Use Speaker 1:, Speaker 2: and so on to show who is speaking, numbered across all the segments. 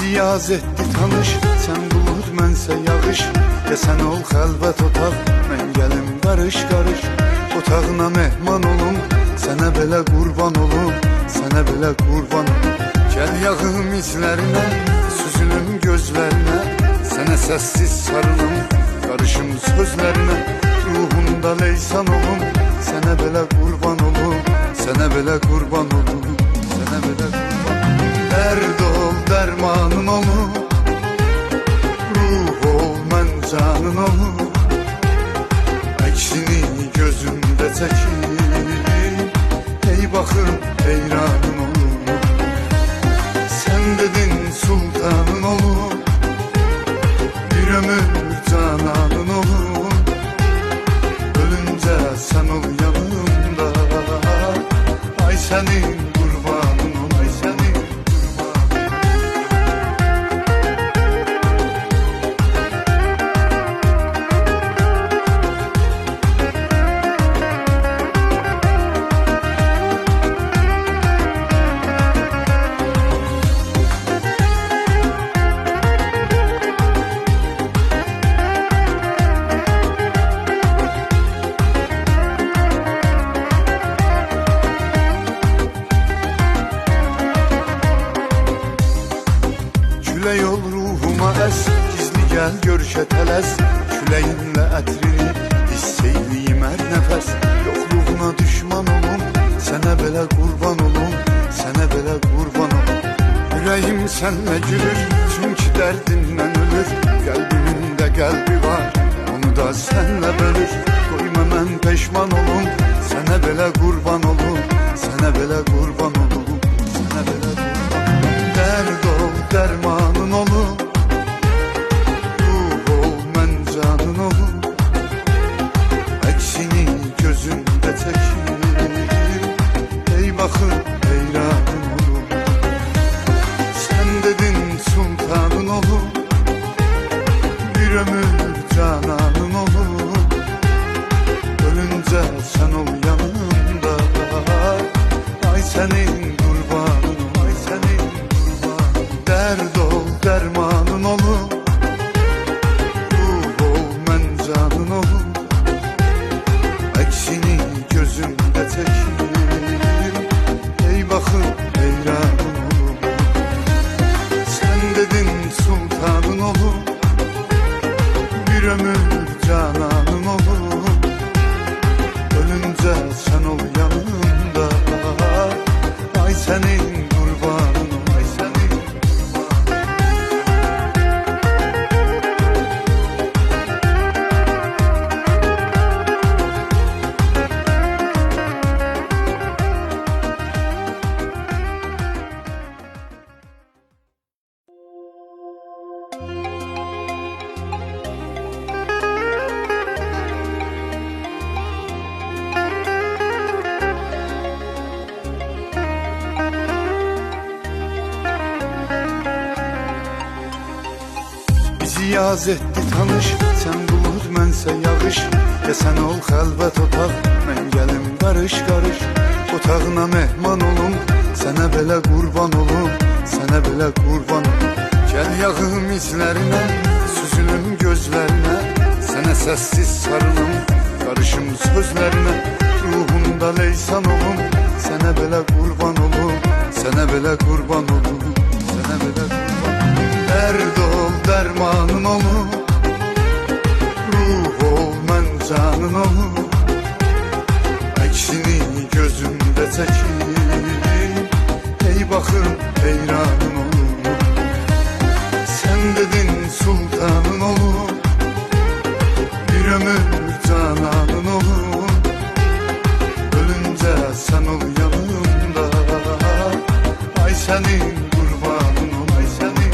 Speaker 1: Bizi yaz etdi tanış, sen bulut mənsə yağış. Ya sen ol xəlvət otaq, mən gəlim qarış qarış. Otağına mehman olum, sənə belə qurban olum, sənə belə qurban olum. Gəl yağım izlərinə, süzülüm gözlərinə, sənə səssiz sarılım, qarışım sözlərinə. Ruhunda leysan olum, sənə belə qurban olum, sənə belə qurban olum, sənə belə qurban olum. Dərd ol, dərmanın olum, ruh ol, mən canın olum. Əksini gözümdə çəkir, ey baxım heyranın olum. Sən dedin sultanın olum, bir ömür cananın olum. Ölüncə sən ol yanımda, ay sənin qurbanın ol, ay sənin Külə yol ruhuma əs, gizli gəl görüşə tələs. Küləyinlə ətrini hiss eyliyim hər nəfəs. Yoxluğuna düşman olum, sənə belə qurban olum, sənə belə qurban olum. Ürəyim sənlə gülür, çünki dərdindən ölür. Qəlbimində qəlbi var, onu da sənlə bölür. Qoyma mən peşman olum, sənə belə qurban olum, sənə belə qurban olum, sənə belə qurban olum. Dərd ol, dərmanın olum, ruh ol, mən canın olum. Əksini gözümdə çəkir, ey baxım heyranın olum. Sən dedin sultanın olum, bir ömür cananın olum. Ölüncə sən ol yanımda, ay sənin qurbanın ol, ay sənin. Dərd ol, dərmanın olum, ruh ol, mən canın olum. Əksini gözümdə çəkir, ey baxım heyranın olum. Sən dedin sultanın olum, bir ömür cananın olum. Ölüncə sən ol yanımda, ay sənin qurbanın ol, ay sənin. Bizi yaz etdi tanış, sen bulut mənsə yağış. Ya sen ol xəlvət otaq, mən gəlim qarış qarış. Otağına mehman olum, sənə belə qurban olum, sənə belə qurban olum. Gəl yağım izlərinə, süzülüm gözlərinə, sənə səssiz sarılım, qarışım sözlərinə. Ruhunda leysan olum, sənə belə qurban olum, sənə belə qurban olum, sənə belə qurban olum. Dərd ol, dərmanın olum, ruh ol, mən canın olum. Əksini gözümdə çəkir, ey baxım heyranın olum. Sən dedin sultanın olum, bir ömür cananın olum. Ölüncə sən ol yanımda, ay sənin qurbanın ol, ay sənin.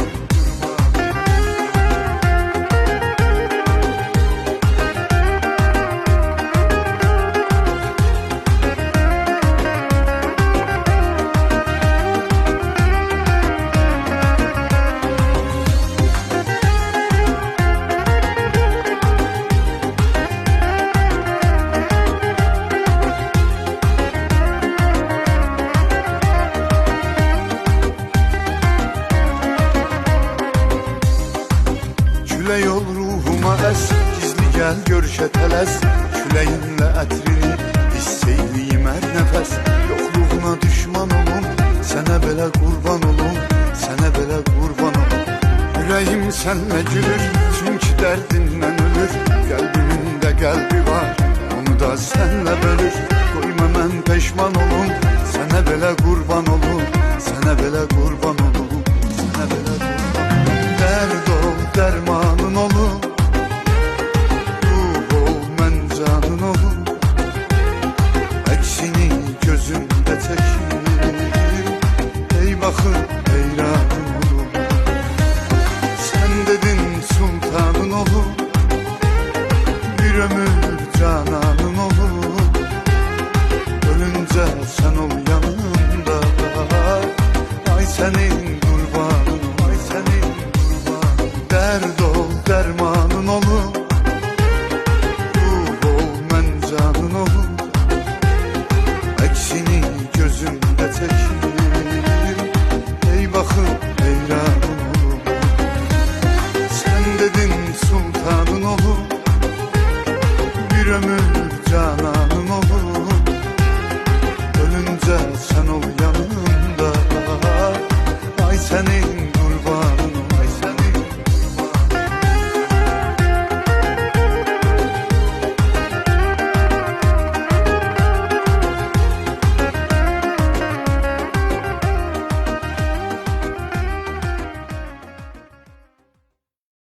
Speaker 1: gəl görüşə tələs, küləyinlə ətrini hiss eyliyim hər nəfəs. Yoxluğuna düşman olum, sənə belə qurban olum, sənə belə qurban olum. Ürəyim sənlə gülür, çünki dərdindən ölür. Qəlbimin də qəlbi var, onu da sənlə bölür. Qoyma mən peşman olum, sənə belə qurban olum, sənə belə qurban olum, sənə belə qurban olum. Dərd ol, dərmanın olum, ruh ol, mən canın olum. Əksini gözümdə çəkir, ey baxın